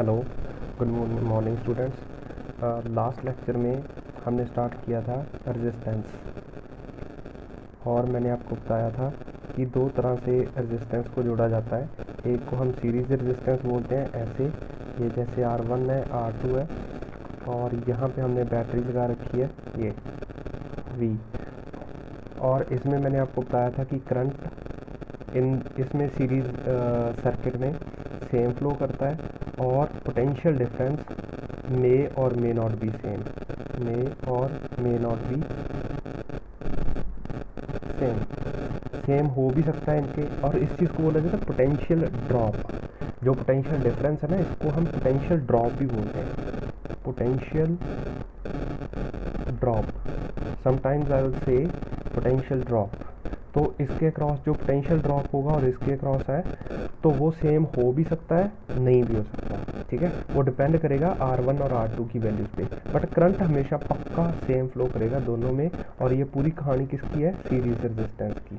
Hello, good morning students. Last lecture में हमने start किया था रेजिस्टेंस, और मैंने आपको बताया था कि दो तरह से रेजिस्टेंस को जोड़ा जाता है। एक को हम सीरीज रेजिस्टेंस बोलते हैं, ऐसे ये जैसे R1 है, R2 है, और यहाँ पे हमने बैटरी लगा रखी है ये V, और इसमें मैंने आपको बताया था कि करंट इसमें सीरीज सर्किट में सेम फ्लो करता है, और पोटेंशियल डिफरेंस मे और मे नॉट बी सेम, मे और मे नॉट बी सेम हो भी सकता है इनके। और इस चीज़ को बोला जाता है पोटेंशियल ड्रॉप। जो पोटेंशियल डिफरेंस है ना, इसको हम पोटेंशियल ड्रॉप भी बोलते हैं, potential drop. Sometimes I will say potential drop. तो इसके क्रॉस जो पोटेंशियल ड्रॉप होगा और इसके क्रॉस है, तो वो सेम हो भी सकता है, नहीं भी हो सकता, ठीक है। वो डिपेंड करेगा R1 और R2 की वैल्यूज पे, बट करंट हमेशा पक्का सेम फ्लो करेगा दोनों में। और ये पूरी कहानी किसकी है? सीरीज रेजिस्टेंस की।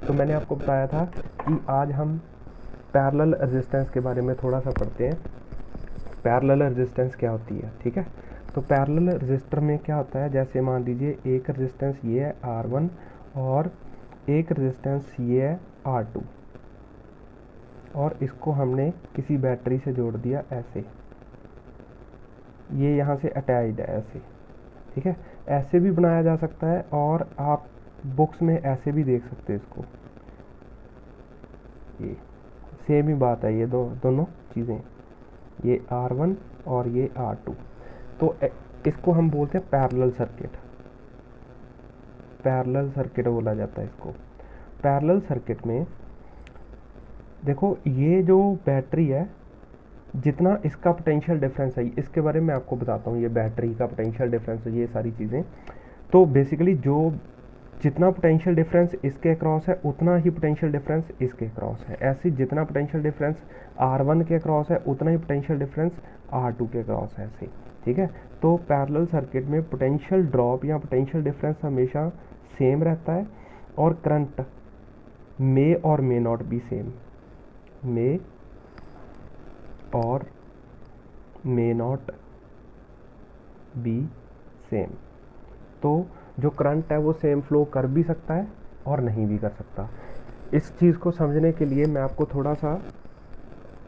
तो मैंने आपको बताया था कि आज हम पैरेलल रेजिस्टेंस के बारे में थोड़ा सा पढ़ते हैं। पैरेलल रेजिस्टेंस क्या होती है, ठीक है। तो पैरेलल रेजिस्टर में क्या होता है, जैसे मान लीजिए एक रेजिस्टेंस ये है R1 और एक रेजिस्टेंस ये है R2, और इसको हमने किसी बैटरी से जोड़ दिया ऐसे, ये यहाँ से अटैच्ड है ऐसे, ठीक है। ऐसे भी बनाया जा सकता है, और आप बुक्स में ऐसे भी देख सकते हैं इसको। ये सेम ही बात है, ये दोनों चीज़ें, ये R1 और ये R2। तो इसको हम बोलते हैं पैरेलल सर्किट। पैरेलल सर्किट बोला जाता है इसको। पैरेलल सर्किट में देखो, ये जो बैटरी है, जितना इसका पोटेंशियल डिफरेंस है, इसके बारे में आपको बताता हूँ। ये बैटरी का पोटेंशियल डिफरेंस है, ये सारी चीज़ें। तो बेसिकली जो जितना पोटेंशियल डिफरेंस इसके क्रॉस है, उतना ही पोटेंशियल डिफरेंस इसके क्रॉस है। ऐसे जितना पोटेंशियल डिफरेंस R1 के क्रॉस है, उतना ही पोटेंशियल डिफरेंस R2 के क्रॉस है, ऐसे, ठीक है। तो पैरेलल सर्किट में पोटेंशियल ड्रॉप या पोटेंशियल डिफरेंस हमेशा सेम रहता है, और करंट मे और मे नॉट बी सेम, मे और मे नॉट बी सेम। तो जो करंट है वो सेम फ्लो कर भी सकता है और नहीं भी कर सकता। इस चीज़ को समझने के लिए मैं आपको थोड़ा सा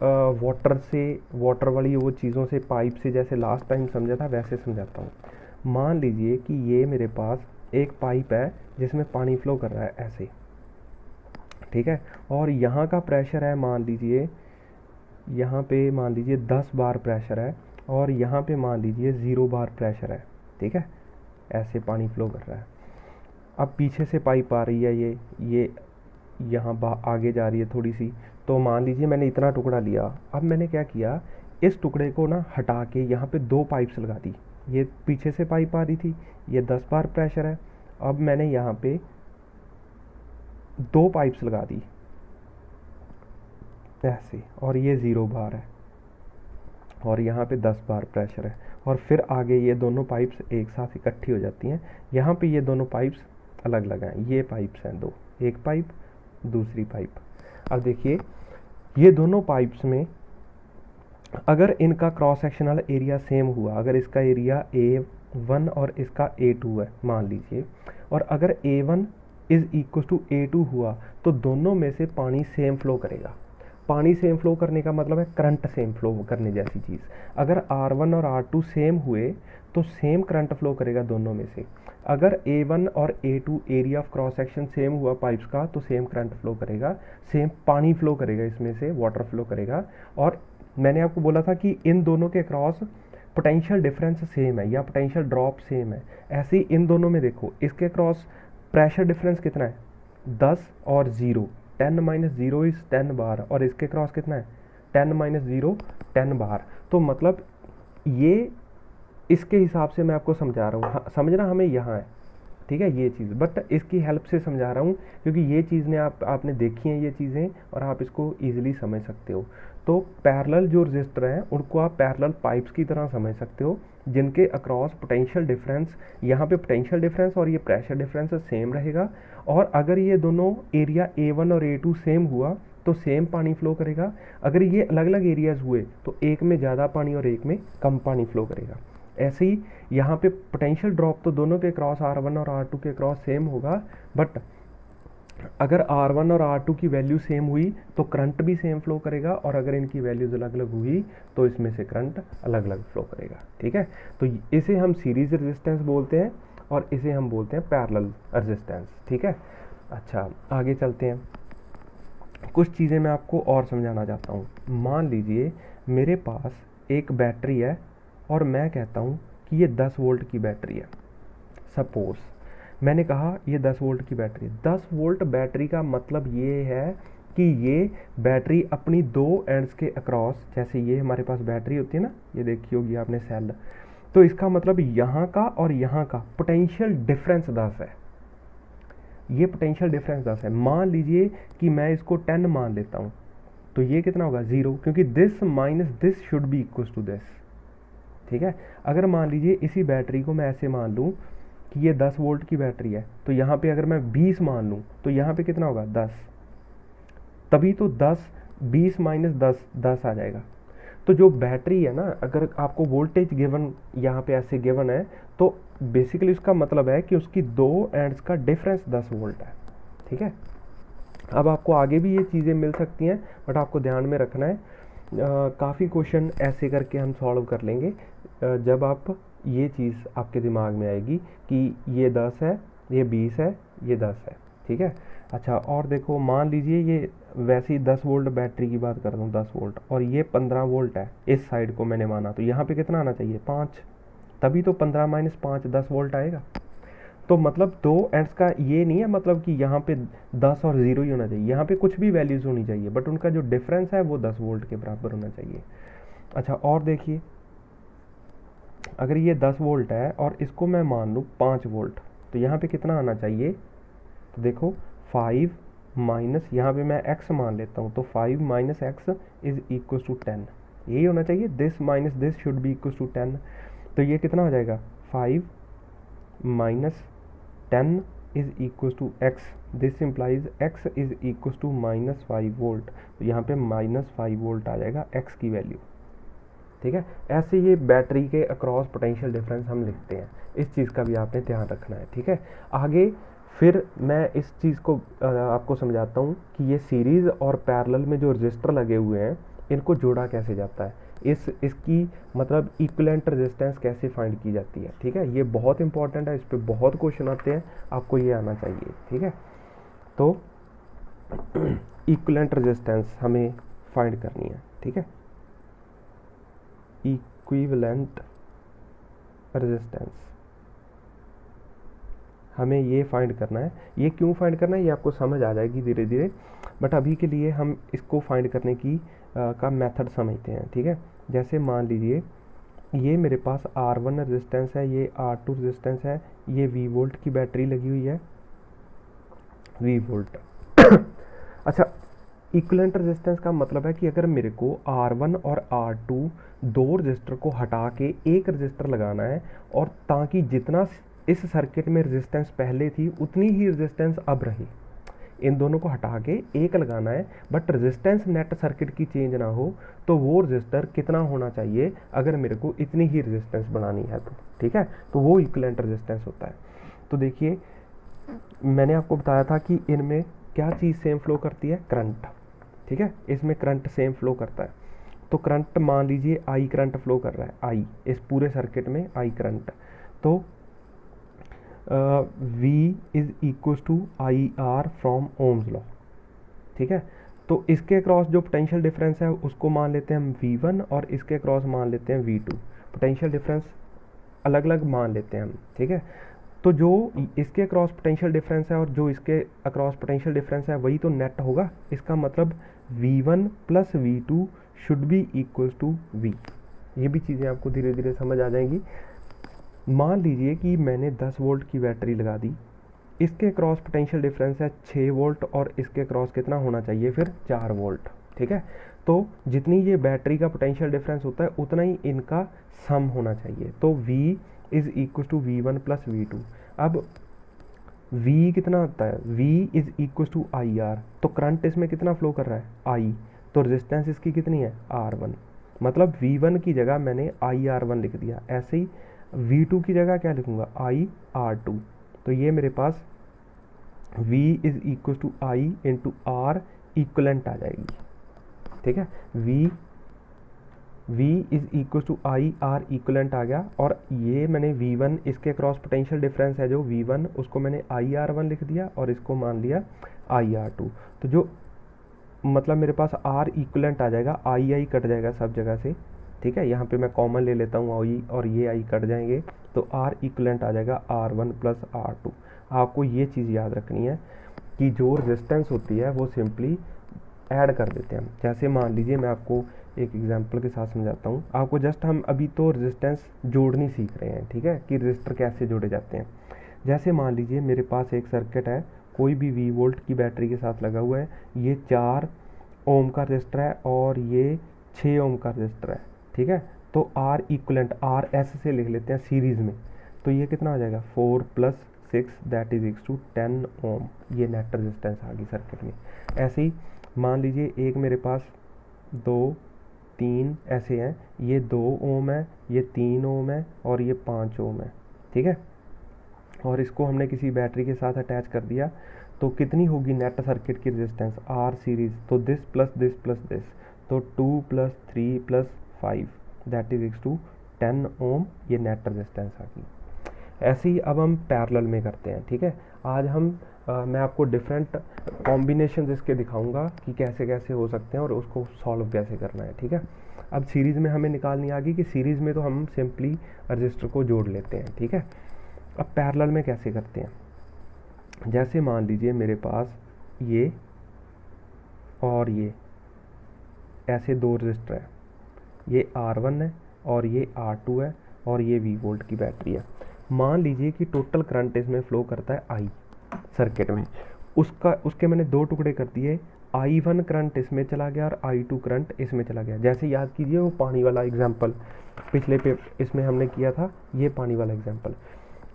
वाटर वाली वो चीज़ों से, पाइप से, जैसे लास्ट टाइम समझा था वैसे समझाता हूँ। मान लीजिए कि ये मेरे पास एक पाइप है जिसमें पानी फ्लो कर रहा है ऐसे, ठीक है। और यहाँ का प्रेशर है, मान लीजिए यहाँ पे मान लीजिए 10 बार प्रेशर है, और यहाँ पे मान लीजिए 0 बार प्रेशर है, ठीक है। ऐसे पानी फ्लो कर रहा है। अब पीछे से पाइप आ रही है, ये यहाँ आगे जा रही है थोड़ी सी। तो मान लीजिए मैंने इतना टुकड़ा लिया। अब मैंने क्या किया, इस टुकड़े को ना हटा के यहाँ पे 2 पाइप्स लगा दी। ये पीछे से पाइप आ रही थी, ये 10 बार प्रेशर है। अब मैंने यहाँ पे 2 पाइप्स लगा दी ऐसे, और ये 0 बार है, और यहाँ पे 10 बार प्रेशर है। और फिर आगे ये दोनों पाइप्स एक साथ इकट्ठी हो जाती हैं। यहाँ पे ये दोनों पाइप्स अलग लगाएं, ये पाइप्स हैं दो, एक पाइप दूसरी पाइप। अब देखिए, ये दोनों पाइप्स में अगर इनका क्रॉस सेक्शनल एरिया सेम हुआ, अगर इसका एरिया A1 और इसका A2 है मान लीजिए, और अगर A1 is equal to A2 हुआ, तो दोनों में से पानी सेम फ्लो करेगा। पानी सेम फ्लो करने का मतलब है करंट सेम फ्लो करने जैसी चीज़। अगर R1 और R2 सेम हुए, तो सेम करंट फ्लो करेगा दोनों में से। अगर A1 और A2 area of cross section same हुआ पाइप्स का, तो सेम करंट फ्लो करेगा, सेम पानी फ्लो करेगा, इसमें से वाटर फ्लो करेगा। और मैंने आपको बोला था कि इन दोनों के क्रॉस पोटेंशियल डिफरेंस सेम है या पोटेंशियल ड्रॉप सेम है। ऐसे ही इन दोनों में देखो, इसके क्रॉस प्रेशर डिफरेंस कितना है, 10 और 0, 10 माइनस 0 इज 10 बार, और इसके क्रॉस कितना है, 10 माइनस 0 10 बार। तो मतलब ये इसके हिसाब से मैं आपको समझा रहा हूँ, समझना हमें यहाँ है, ठीक है, ये चीज़। बट इसकी हेल्प से समझा रहा हूँ, क्योंकि ये चीज़ ने आपने देखी हैं ये चीज़ें, और आप इसको ईजिली समझ सकते हो। तो पैरेलल जो रजिस्टर हैं, उनको आप पैरेलल पाइप्स की तरह समझ सकते हो, जिनके अक्रॉस पोटेंशियल डिफरेंस, यहाँ पे पोटेंशियल डिफरेंस और ये प्रेशर डिफरेंस सेम रहेगा। और अगर ये दोनों एरिया A1 और A2 सेम हुआ, तो सेम पानी फ्लो करेगा। अगर ये अलग अलग एरियाज हुए तो एक में ज़्यादा पानी और एक में कम पानी फ्लो करेगा। ऐसे ही यहाँ पे पोटेंशियल ड्रॉप तो दोनों के क्रॉस R1 और R2 के क्रॉस सेम होगा, बट अगर R1 और R2 की वैल्यू सेम हुई तो करंट भी सेम फ्लो करेगा, और अगर इनकी वैल्यूज अलग अलग हुई तो इसमें से करंट अलग अलग फ्लो करेगा। ठीक है, तो इसे हम सीरीज रेजिस्टेंस बोलते हैं और इसे हम बोलते हैं पैरेलल रेजिस्टेंस। ठीक है, अच्छा आगे चलते हैं। कुछ चीज़ें मैं आपको और समझाना चाहता हूँ। मान लीजिए मेरे पास एक बैटरी है और मैं कहता हूँ कि ये 10 वोल्ट की बैटरी है। सपोज मैंने कहा ये 10 वोल्ट की बैटरी। 10 वोल्ट बैटरी का मतलब ये है कि ये बैटरी अपनी दो एंड्स के अक्रॉस, जैसे ये हमारे पास बैटरी होती है ना, ये देखी होगी आपने सेल, तो इसका मतलब यहाँ का और यहाँ का पोटेंशियल डिफरेंस 10 है। ये पोटेंशियल डिफरेंस 10 है। मान लीजिए कि मैं इसको 10 मान लेता हूँ, तो ये कितना होगा 0, क्योंकि this minus this should be equal to this. ठीक है, अगर मान लीजिए इसी बैटरी को मैं ऐसे मान लूँ कि ये 10 वोल्ट की बैटरी है, तो यहाँ पे अगर मैं 20 मान लूँ तो यहाँ पे कितना होगा 10, तभी तो 20 माइनस 10 आ जाएगा। तो जो बैटरी है ना, अगर आपको वोल्टेज गिवन यहाँ पे ऐसे गिवन है, तो बेसिकली उसका मतलब है कि उसकी दो एंड्स का डिफरेंस 10 वोल्ट है। ठीक है, अब आपको आगे भी ये चीज़ें मिल सकती हैं, बट आपको ध्यान में रखना है काफ़ी क्वेश्चन ऐसे करके हम सॉल्व कर लेंगे जब आप ये चीज़ आपके दिमाग में आएगी कि ये 10 है, ये 20 है, ये 10 है। ठीक है, अच्छा और देखो, मान लीजिए ये वैसे ही 10 वोल्ट बैटरी की बात करता हूँ, 10 वोल्ट, और ये 15 वोल्ट है, इस साइड को मैंने माना, तो यहाँ पे कितना आना चाहिए 5, तभी तो 15 माइनस 5 10 वोल्ट आएगा। तो मतलब दो एंड्स का ये नहीं है मतलब कि यहाँ पे 10 और 0 ही होना चाहिए, यहाँ पे कुछ भी वैल्यूज होनी चाहिए, बट उनका जो डिफरेंस है वो 10 वोल्ट के बराबर होना चाहिए। अच्छा और देखिए, अगर ये 10 वोल्ट है और इसको मैं मान लूँ 5 वोल्ट, तो यहाँ पे कितना आना चाहिए, तो देखो 5 माइनस, यहाँ पे मैं x मान लेता हूँ, तो 5 minus X is equal to 10, यही होना चाहिए। This minus this should be equal to 10, तो ये कितना हो जाएगा 5 minus 10 is equal to x, this implies x is equal to minus 5 volt, तो यहाँ पे माइनस 5 वोल्ट आ जाएगा x की वैल्यू। ठीक है, ऐसे ये बैटरी के अक्रॉस पोटेंशियल डिफरेंस हम लिखते हैं, इस चीज़ का भी आपने ध्यान रखना है। ठीक है, आगे फिर मैं इस चीज़ को आपको समझाता हूँ कि ये सीरीज़ और पैरेलल में जो रजिस्टर लगे हुए हैं इनको जोड़ा कैसे जाता है, इसकी मतलब इक्विवेलेंट रेजिस्टेंस कैसे फाइंड की जाती है। ठीक है, ये बहुत इंपॉर्टेंट है, इस पर बहुत क्वेश्चन आते हैं, आपको ये आना चाहिए। ठीक है, तो इक्विवेलेंट रेजिस्टेंस हमें फाइंड करनी है। ठीक है, इक्विवेलेंट रेजिस्टेंस हमें ये फाइंड करना है। ये क्यों फाइंड करना है ये आपको समझ आ जाएगी धीरे धीरे, बट अभी के लिए हम इसको फाइंड करने की का मेथड समझते हैं। ठीक है, जैसे मान लीजिए ये मेरे पास R1 रेजिस्टेंस है, ये R2 रेजिस्टेंस है, ये V वोल्ट की बैटरी लगी हुई है, V वोल्ट। अच्छा, इक्विवेलेंट रेजिस्टेंस का मतलब है कि अगर मेरे को R1 और R2 दो रजिस्टर को हटा के एक रजिस्टर लगाना है, और ताकि जितना इस सर्किट में रेजिस्टेंस पहले थी उतनी ही रेजिस्टेंस अब रहे, इन दोनों को हटा के एक लगाना है, बट रेजिस्टेंस नेट सर्किट की चेंज ना हो, तो वो रजिस्टर कितना होना चाहिए अगर मेरे को इतनी ही रेजिस्टेंस बनानी है तो। ठीक है, तो वो इक्विवेलेंट रेजिस्टेंस होता है। तो देखिए मैंने आपको बताया था कि इनमें क्या चीज़ सेम फ्लो करती है, करंट। ठीक है, इसमें करंट सेम फ्लो करता है, तो करंट मान लीजिए आई करंट फ्लो कर रहा है, आई इस पूरे सर्किट में आई करंट, तो V is equal to I R from Ohm's law. ठीक है, तो इसके क्रॉस जो पोटेंशियल डिफरेंस है उसको मान लेते हैं हम V1 और इसके क्रॉस मान लेते हैं V2, पोटेंशियल डिफरेंस अलग अलग मान लेते हैं हम। ठीक है, तो जो इसके क्रॉस पोटेंशियल डिफरेंस है और जो इसके अक्रॉस पोटेंशियल डिफरेंस है वही तो नेट होगा, इसका मतलब V1 plus V2 should be equal to V। ये भी चीज़ें आपको धीरे धीरे समझ आ जाएंगी। मान लीजिए कि मैंने 10 वोल्ट की बैटरी लगा दी, इसके क्रॉस पोटेंशियल डिफरेंस है 6 वोल्ट और इसके क्रॉस कितना होना चाहिए फिर 4 वोल्ट। ठीक है, तो जितनी ये बैटरी का पोटेंशियल डिफरेंस होता है उतना ही इनका सम होना चाहिए, तो V is equal to V1 plus V2। अब V कितना आता है, V is equal to I R, तो करंट इसमें कितना फ्लो कर रहा है, I, तो रेजिस्टेंस इसकी कितनी है, R1, मतलब V1 की जगह मैंने IR1 लिख दिया। ऐसे ही V2 की जगह क्या लिखूंगा, IR2, तो ये मेरे पास V is equal to I into R equivalent आ जाएगी, ठीक है। V is equal to I R equivalent आ गया, और ये मैंने V1 इसके क्रॉस पोटेंशियल डिफरेंस है जो V1, उसको मैंने IR1 लिख दिया और इसको मान लिया IR2, तो जो मतलब मेरे पास R इक्वलेंट आ जाएगा, आई कट जाएगा सब जगह से, ठीक है। यहाँ पे मैं कॉमन ले लेता हूँ आई, और ये आई कट जाएंगे, तो R इक्वलेंट आ जाएगा R1 प्लस R2। आपको ये चीज़ याद रखनी है कि जो रेजिस्टेंस होती है वो सिंपली ऐड कर देते हैं हम। जैसे मान लीजिए मैं आपको एक एग्जांपल के साथ समझाता हूँ आपको, जस्ट हम अभी तो रेजिस्टेंस जोड़नी सीख रहे हैं, ठीक है, कि रजिस्टर कैसे जोड़े जाते हैं। जैसे मान लीजिए मेरे पास एक सर्किट है, कोई भी V वोल्ट की बैटरी के साथ लगा हुआ है, ये 4 ओम का रजिस्टर है और ये 6 ओम का रजिस्टर है, ठीक है। तो R इक्वलेंट RS से लिख लेते हैं सीरीज़ में, तो ये कितना आ जाएगा 4 + 6 दैट इज इक्वल टू 10 ओम, ये नेट रेजिस्टेंस आ गई सर्किट में। ऐसे ही मान लीजिए एक मेरे पास 2, 3 ऐसे हैं, ये 2 ओम है, ये 3 ओम है और ये 5 ओम है, ठीक है, और इसको हमने किसी बैटरी के साथ अटैच कर दिया, तो कितनी होगी नेट सर्किट की रेजिस्टेंस R सीरीज, तो this plus this plus this, तो 2 + 3 + 5 दैट इज इक्वल टू 10 ओम, ये नेट रेजिस्टेंस आ गई। ऐसे ही अब हम पैरेलल में करते हैं, ठीक है। आज हम मैं आपको डिफरेंट कॉम्बिनेशन इसके दिखाऊंगा कि कैसे कैसे हो सकते हैं और उसको सॉल्व कैसे करना है, ठीक है। अब सीरीज़ में हमें निकालनी आ गई कि सीरीज़ में तो हम सिंपली रजिस्टर को जोड़ लेते हैं, ठीक है। अब पैरेलल में कैसे करते हैं, जैसे मान लीजिए मेरे पास ये और ये ऐसे 2 रजिस्टर है, ये R1 है और ये R2 है और ये V वोल्ट की बैटरी है। मान लीजिए कि टोटल करंट इसमें फ्लो करता है I सर्किट में, उसके मैंने 2 टुकड़े कर दिए, I1 करंट इसमें चला गया और I2 करंट इसमें चला गया। जैसे याद कीजिए वो पानी वाला एग्जाम्पल पिछले पे इसमें हमने किया था, ये पानी वाला एग्जाम्पल।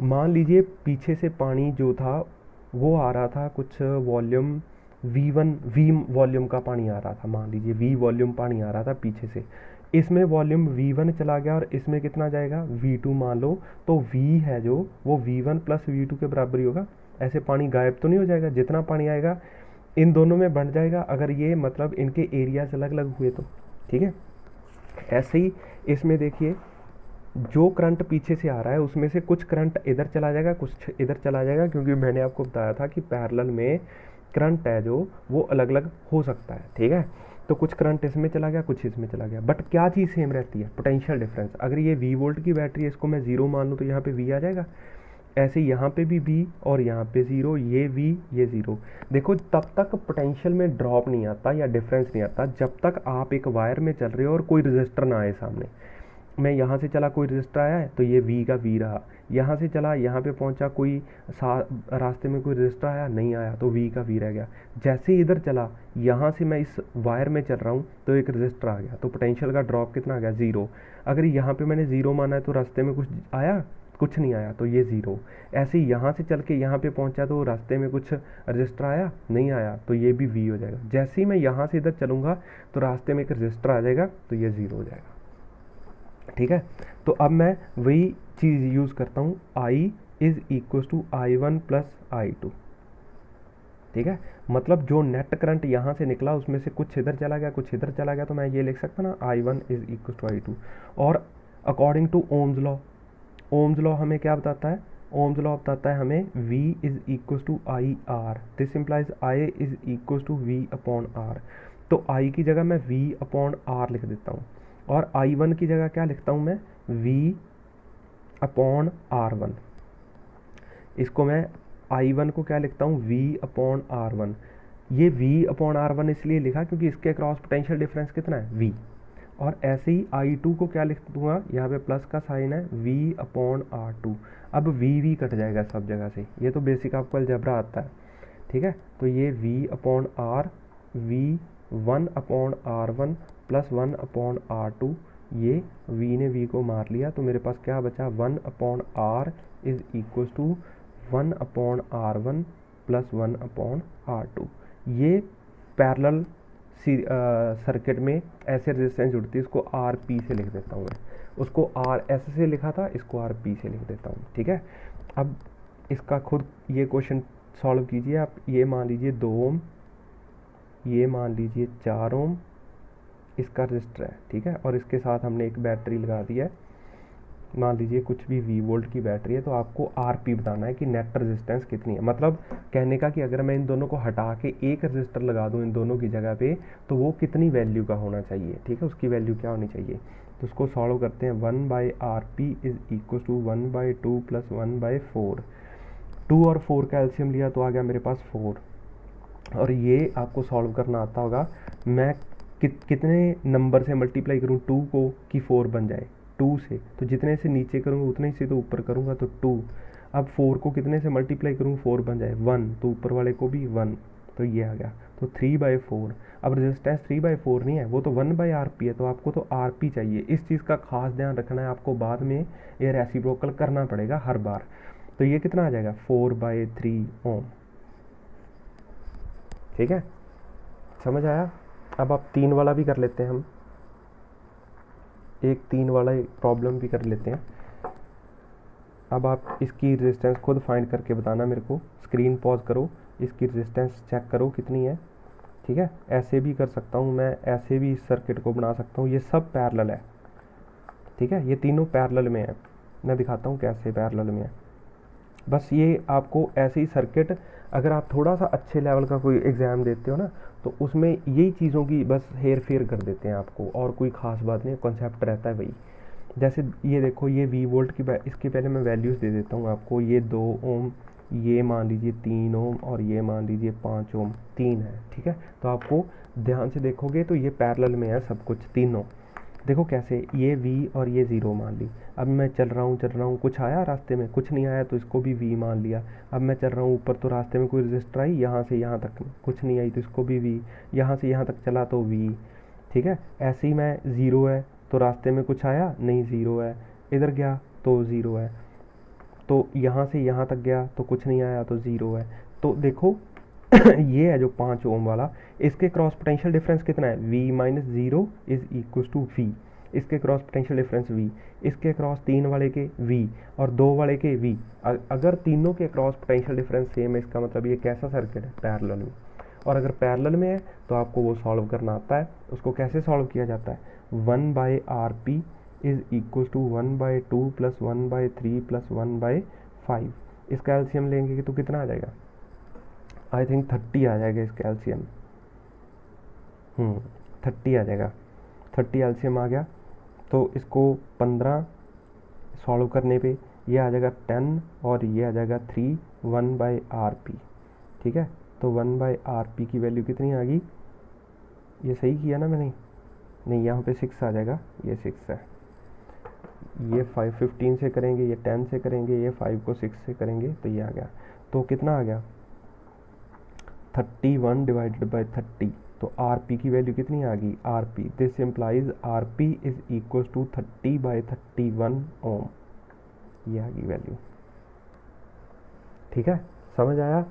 मान लीजिए पीछे से पानी जो था वो आ रहा था कुछ वॉल्यूम V वॉल्यूम का पानी आ रहा था, मान लीजिए V वॉल्यूम पानी आ रहा था पीछे से, इसमें वॉल्यूम V1 चला गया और इसमें कितना जाएगा V2 मान लो, तो V है जो वो V1 + V2 के बराबर ही होगा। ऐसे पानी गायब तो नहीं हो जाएगा, जितना पानी आएगा इन दोनों में बढ़ जाएगा, अगर ये मतलब इनके एरियाज अलग अलग हुए तो, ठीक है। ऐसे ही इसमें देखिए जो करंट पीछे से आ रहा है उसमें से कुछ करंट इधर चला जाएगा, कुछ इधर चला जाएगा, क्योंकि मैंने आपको बताया था कि पैरेलल में करंट है जो वो अलग अलग हो सकता है, ठीक है। तो कुछ करंट इसमें चला गया, कुछ इसमें चला गया, बट क्या चीज़ सेम रहती है, पोटेंशियल डिफरेंस। अगर ये V वोल्ट की बैटरी है, इसको मैं 0 मान लूँ तो यहाँ पे V आ जाएगा, ऐसे यहाँ पे भी V और यहाँ पे 0, ये V ये 0। देखो तब तक पोटेंशियल में ड्रॉप नहीं आता या डिफरेंस नहीं आता जब तक आप एक वायर में चल रहे हो और कोई रजिस्टर ना आए सामने। मैं यहाँ से चला, कोई रजिस्टर आया है तो ये V का V रहा, यहाँ से चला यहाँ पे पहुँचा, कोई रास्ते में कोई रजिस्टर आया, नहीं आया, तो V का V रह गया। जैसे इधर चला, यहाँ से मैं इस वायर में चल रहा हूँ तो एक रजिस्टर आ गया, तो पोटेंशियल का ड्रॉप कितना आ गया 0। अगर यहाँ पे मैंने 0 माना है तो रास्ते में कुछ आया, कुछ नहीं आया, तो ये 0। ऐसे ही यहाँ से चल के यहाँ पे पहुँचा तो रास्ते में कुछ रजिस्टर आया, नहीं आया, तो ये भी V हो जाएगा। जैसे ही मैं यहाँ से इधर चलूँगा तो रास्ते में एक रजिस्टर आ जाएगा, तो ये 0 हो जाएगा, ठीक है। तो अब मैं वही चीज़ यूज़ करता हूँ, I is equal to I1 + I2, ठीक है। मतलब जो नेट करंट यहाँ से निकला उसमें से कुछ इधर चला गया, कुछ इधर चला गया, तो मैं ये लिख सकता ना I1 is equal to I2। और अकॉर्डिंग टू ओम्स लॉ हमें क्या बताता है, ओम्स लॉ बताता है हमें V is equal to IR, this implies I is equal to V/R। तो I की जगह मैं V/R लिख देता हूँ, और I1 की जगह क्या लिखता हूँ मैं V/R1। इसको मैं I1 को क्या लिखता हूँ V/R1। ये V/R1 इसलिए लिखा क्योंकि इसके क्रॉस पोटेंशियल डिफरेंस कितना है V। और ऐसे ही I2 को क्या लिख दूंगा, यहाँ पे प्लस का साइन है V/R2। अब V कट जाएगा सब जगह से, ये तो बेसिक आपको अलजेब्रा आता है, ठीक है। तो ये V/R V1/R1 + 1/R2, ये V ने V को मार लिया, तो मेरे पास क्या बचा 1/R is equal to 1/R1 plus 1/R2। ये पैरेलल सर्किट में ऐसे रेजिस्टेंस जुड़ती है, इसको RP से लिख देता हूँ मैं, उसको RS से लिखा था, इसको RP से लिख देता हूँ। ठीक है, अब इसका खुद ये क्वेश्चन सॉल्व कीजिए आप। ये मान लीजिए 2 ओम, ये मान लीजिए 4 ओम इसका रजिस्टर है। ठीक है, और इसके साथ हमने एक बैटरी लगा दी है, मान लीजिए कुछ भी V वोल्ट की बैटरी है। तो आपको RP बताना है कि नेट रेजिस्टेंस कितनी है। मतलब कहने का कि अगर मैं इन दोनों को हटा के एक रजिस्टर लगा दूं इन दोनों की जगह पे, तो वो कितनी वैल्यू का होना चाहिए। ठीक है, उसकी वैल्यू क्या होनी चाहिए। तो उसको सॉल्व करते हैं। 1/RP is equal to 1/2 plus 1/4। 2 और 4 का एलसीएम लिया तो आ गया मेरे पास 4। और ये आपको सॉल्व करना आता होगा। मैं कितने नंबर से मल्टीप्लाई करूँ 2 को कि 4 बन जाए। 2 से, तो जितने से नीचे करूँगा उतने से तो ऊपर करूँगा तो 2। अब 4 को कितने से मल्टीप्लाई करूँ 4 बन जाए 1, तो ऊपर वाले को भी 1, तो ये आ गया। तो 3/4। अब रेजिस्टेंस 3/4 नहीं है, वो तो 1/RP है, तो आपको तो RP चाहिए। इस चीज़ का खास ध्यान रखना है आपको, बाद में ये रेसिप्रोकल करना पड़ेगा हर बार। तो ये कितना आ जाएगा 4/3 ओम। ठीक है, समझ आया। अब आप 3 वाला भी कर लेते हैं, हम एक 3 वाला प्रॉब्लम भी कर लेते हैं। अब आप इसकी रेजिस्टेंस खुद फाइंड करके बताना मेरे को। स्क्रीन पॉज करो, इसकी रेजिस्टेंस चेक करो कितनी है। ठीक है, ऐसे भी कर सकता हूँ मैं, ऐसे भी इस सर्किट को बना सकता हूँ। ये सब पैरेलल है। ठीक है, ये तीनों पैरेलल में है। मैं दिखाता हूँ कैसे पैरेलल में है। बस ये आपको ऐसे ही सर्किट, अगर आप थोड़ा सा अच्छे लेवल का कोई एग्ज़ाम देते हो ना, तो उसमें यही चीज़ों की बस हेर फेर कर देते हैं आपको, और कोई ख़ास बात नहीं, कॉन्सेप्ट रहता है वही। जैसे ये देखो, ये V वोल्ट की, इसके पहले मैं वैल्यूज़ दे देता हूँ आपको। ये 2 ओम, ये मान लीजिए 3 ओम, और ये मान लीजिए 5 ओम। 3 है। ठीक है, तो आपको ध्यान से देखोगे तो ये पैरेलल में है सब कुछ तीनों। देखो कैसे, ये V और ये 0 मान ली। अब मैं चल रहा हूँ, कुछ आया रास्ते में, कुछ नहीं आया तो इसको भी V मान लिया। अब मैं चल रहा हूँ ऊपर, तो रास्ते में कोई रजिस्टर आई, यहाँ से यहाँ तक कुछ नहीं आई तो इसको भी V। यहाँ से यहाँ तक चला तो V। ठीक है, ऐसे ही मैं 0 है तो रास्ते में कुछ आया नहीं, 0 है। इधर गया तो 0 है, तो यहाँ से यहाँ तक गया तो कुछ नहीं आया तो 0 है। तो देखो ये है जो 5 ओम वाला, इसके क्रॉस पोटेंशियल डिफरेंस कितना है, V-0 is equal to V। इसके क्रॉस पोटेंशियल डिफरेंस V, इसके क्रॉस 3 वाले के V, और 2 वाले के V। अगर तीनों के क्रॉस पोटेंशियल डिफरेंस सेम है, इसका मतलब ये कैसा सर्किट है, पैरेलल में। और अगर पैरेलल में है तो आपको वो सॉल्व करना आता है। उसको कैसे सॉल्व किया जाता है, 1/RP is equal to 1/2 plus 1/3 plus 1/5। इसका एलसीएम लेंगे तो कितना आ जाएगा, आई थिंक 30 आ जाएगा इसका एलसीएम। 30 आ जाएगा। 30 एलसीएम आ गया, तो इसको 15 सॉल्व करने पे ये आ जाएगा 10, और ये आ जाएगा 3, 1/RP। ठीक है, तो 1/RP की वैल्यू कितनी आ गई, ये सही किया ना मैंने, नहीं यहाँ पे 6 आ जाएगा, ये 6 है। ये 15 से करेंगे, ये 10 से करेंगे, ये 5 को 6 से करेंगे, तो ये आ गया। तो कितना आ गया 31 डिवाइडेड बाई 30। तो RP की वैल्यू कितनी आ गई, RP, this implies RP is equal to 30/31 ohm. ये आ गई वैल्यू। ठीक है, समझ आया।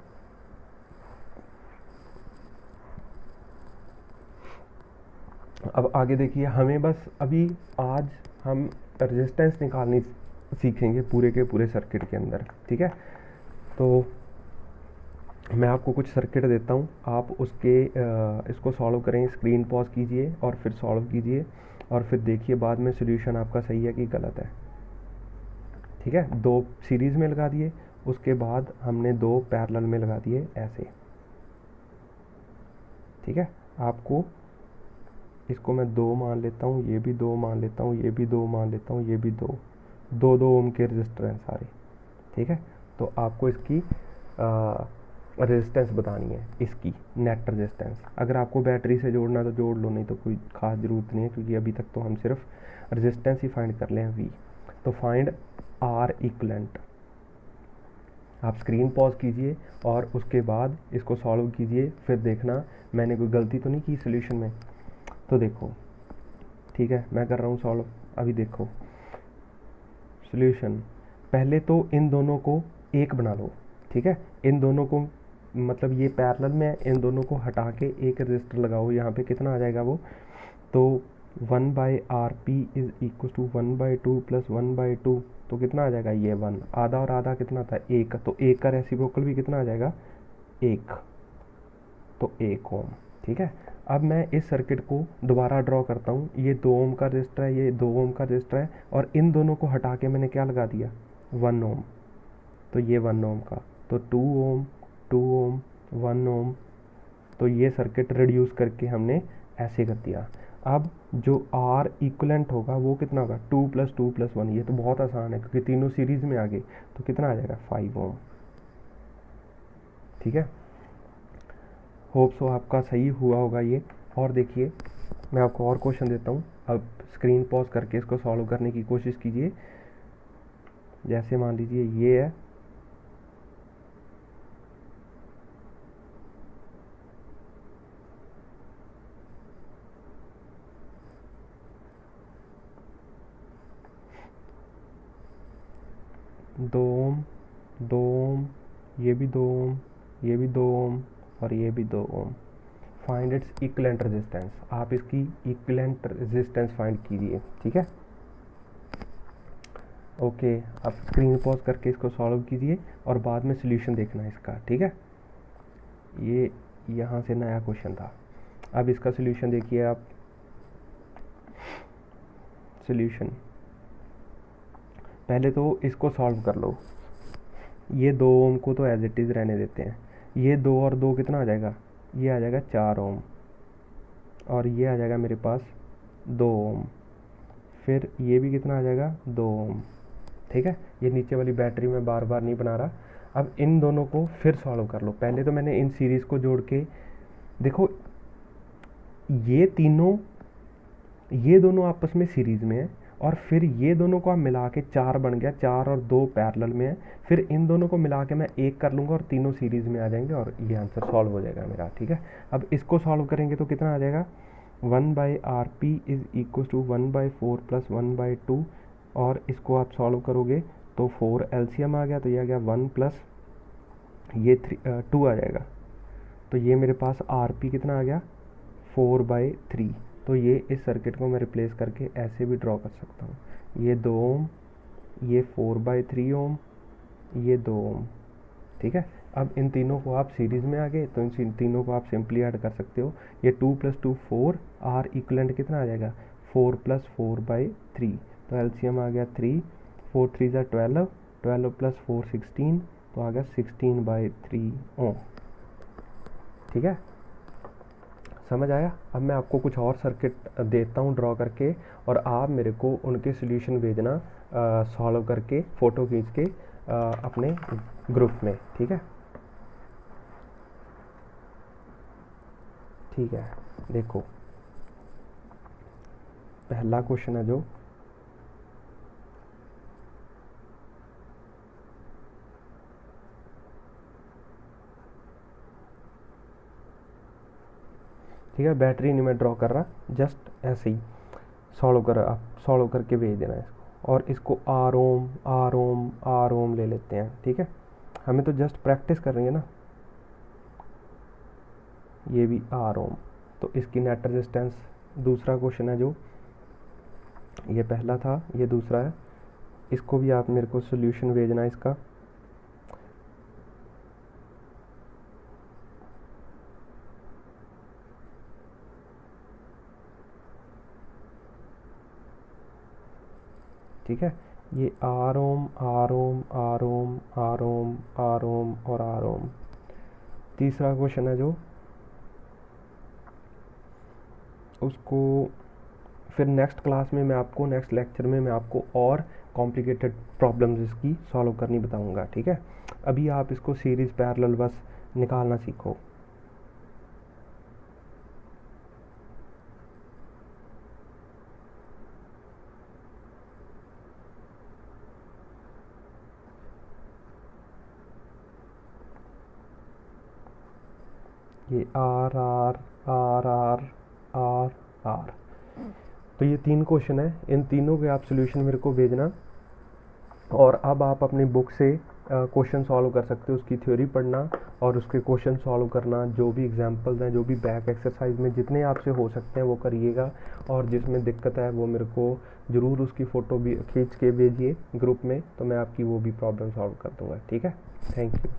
अब आगे देखिए, हमें बस अभी आज हम रेजिस्टेंस निकालनी सीखेंगे पूरे के पूरे सर्किट के अंदर। ठीक है, तो मैं आपको कुछ सर्किट देता हूँ, आप उसके इसको सॉल्व करें। स्क्रीन पॉज कीजिए और फिर सॉल्व कीजिए, और फिर देखिए बाद में सोल्यूशन आपका सही है कि गलत है। ठीक है, 2 सीरीज़ में लगा दिए, उसके बाद हमने 2 पैरेलल में लगा दिए ऐसे। ठीक है, आपको इसको मैं 2 मान लेता हूँ, ये भी 2 मान लेता हूँ, ये भी 2 मान लेता हूँ, ये भी 2 ओम के रजिस्टर हैं सारे। ठीक है, तो आपको इसकी रेजिस्टेंस बतानी है, इसकी नेट रेजिस्टेंस। अगर आपको बैटरी से जोड़ना है तो जोड़ लो, नहीं तो कोई खास ज़रूरत नहीं है, क्योंकि अभी तक तो हम सिर्फ रेजिस्टेंस ही फाइंड कर लें V। तो फाइंड R इक्वलेंट। आप स्क्रीन पॉज कीजिए और उसके बाद इसको सॉल्व कीजिए, फिर देखना मैंने कोई गलती तो नहीं की सोल्यूशन में। तो देखो, ठीक है, मैं कर रहा हूँ सॉल्व। अभी देखो सोल्यूशन, पहले तो इन दोनों को एक बना लो। ठीक है। इन दोनों को मतलब ये पैरेलल में है, इन दोनों को हटा के एक रजिस्टर लगाओ, यहाँ पे कितना आ जाएगा वो, तो 1/RP is equal to 1/2 plus 1/2, तो कितना आ जाएगा ये 1, आधा और आधा कितना था 1, तो 1 का रेसिप्रोकल भी कितना आ जाएगा 1, तो 1 ओम। ठीक है। अब मैं इस सर्किट को दोबारा ड्रॉ करता हूँ, ये 2 ओम का रजिस्टर है, ये 2 ओम का रजिस्टर है, और इन दोनों को हटा के मैंने क्या लगा दिया 1 ओम, तो ये 1 ओम का, तो 2 ओम 2 ओम 1 ओम, तो ये सर्किट रिड्यूस करके हमने ऐसे कर दिया। अब जो आर इक्वलेंट होगा वो कितना होगा 2 + 2 + 1, ये तो बहुत आसान है क्योंकि तीनों सीरीज में आ गए, तो कितना आ जाएगा 5 ओम। ठीक है। होप सो आपका सही हुआ होगा ये। और देखिए मैं आपको और क्वेश्चन देता हूँ, अब स्क्रीन पॉज करके इसको सॉल्व करने की कोशिश कीजिए। जैसे मान लीजिए ये है, दो ओम 2 ओम, ये भी 2 ओम, ये भी 2 ओम, और ये भी 2 ओम। फाइंड इट्स इक्विवेलेंट रेजिस्टेंस, आप इसकी इक्विवेलेंट रेजिस्टेंस फाइंड कीजिए। ठीक है। ओके, आप स्क्रीन पॉज करके इसको सॉल्व कीजिए और बाद में सॉल्यूशन देखना है इसका। ठीक है। ये यहाँ से नया क्वेश्चन था, अब इसका सॉल्यूशन देखिए आप। सॉल्यूशन पहले तो इसको सॉल्व कर लो, ये 2 ओम को तो एज इट इज़ रहने देते हैं, ये 2 और 2 कितना आ जाएगा, ये आ जाएगा 4 ओम, और ये आ जाएगा मेरे पास 2 ओम, फिर ये भी कितना आ जाएगा 2 ओम। ठीक है। ये नीचे वाली बैटरी में बार बार नहीं बना रहा। अब इन दोनों को फिर सॉल्व कर लो। पहले तो मैंने इन सीरीज़ को जोड़ के देखो, ये दोनों आपस में सीरीज़ में है, और फिर ये दोनों को आप मिला के 4 बन गया, 4 और 2 पैरेलल में है, फिर इन दोनों को मिला के मैं 1 कर लूँगा और तीनों सीरीज़ में आ जाएंगे और ये आंसर सॉल्व हो जाएगा मेरा। ठीक है। अब इसको सॉल्व करेंगे तो कितना आ जाएगा 1/RP is equal to 1/4 plus 1/2, और इसको आप सॉल्व करोगे तो 4 एलसीएम आ गया, तो ये आ गया 1 प्लस ये 2 आ जाएगा, तो ये मेरे पास RP कितना आ गया 4/3। तो ये इस सर्किट को मैं रिप्लेस करके ऐसे भी ड्रॉ कर सकता हूँ, ये 2 ओम, ये 4/3 ओम, ये 2 ओम। ठीक है। अब इन तीनों को आप सीरीज़ में आ गए तो इन तीनों को आप सिंपली ऐड कर सकते हो, ये 2 + 2 4, आर इक्वलेंट कितना आ जाएगा 4 + 4/3, तो एलसीएम आ गया 3, 4 3 = 12, 12 + 4 16, तो आ गया 16/3 ओम। ठीक है। समझ आया। अब मैं आपको कुछ और सर्किट देता हूँ ड्रॉ करके, और आप मेरे को उनके सॉल्यूशन भेजना सॉल्व करके फ़ोटो खींच के अपने ग्रुप में। ठीक है। ठीक है। देखो पहला क्वेश्चन है जो, ठीक है, बैटरी नहीं मैं ड्रॉ कर रहा, जस्ट ऐसे ही आप सॉल्व करके भेज देना इसको, और इसको आर ओम ले लेते हैं। ठीक है। हमें तो जस्ट प्रैक्टिस करनी है ना। ये भी आर ओम, तो इसकी नेट रेजिस्टेंस। दूसरा क्वेश्चन है जो, ये पहला था, ये दूसरा है, इसको भी आप मेरे को सॉल्यूशन भेजना इसका। ठीक है। ये R ohm R ohm R ohm R ohm R ohm और आर ओम। तीसरा क्वेश्चन है जो, उसको फिर नेक्स्ट क्लास में मैं आपको, नेक्स्ट लेक्चर में मैं आपको और कॉम्प्लिकेटेड प्रॉब्लम्स इसकी सॉल्व करनी बताऊंगा। ठीक है। अभी आप इसको सीरीज़ पैरेलल बस निकालना सीखो। ये R R R R R R, तो ये 3 क्वेश्चन है, इन तीनों के आप सॉल्यूशन मेरे को भेजना। और अब आप अपनी बुक से क्वेश्चन सॉल्व कर सकते हो, उसकी थ्योरी पढ़ना और उसके क्वेश्चन सॉल्व करना, जो भी एग्जांपल्स हैं, जो भी बैक एक्सरसाइज में जितने आपसे हो सकते हैं वो करिएगा। और जिसमें दिक्कत है वो मेरे को ज़रूर उसकी फ़ोटो भी खींच के भेजिए ग्रुप में, तो मैं आपकी वो भी प्रॉब्लम सॉल्व कर दूँगा। ठीक है, थैंक यू।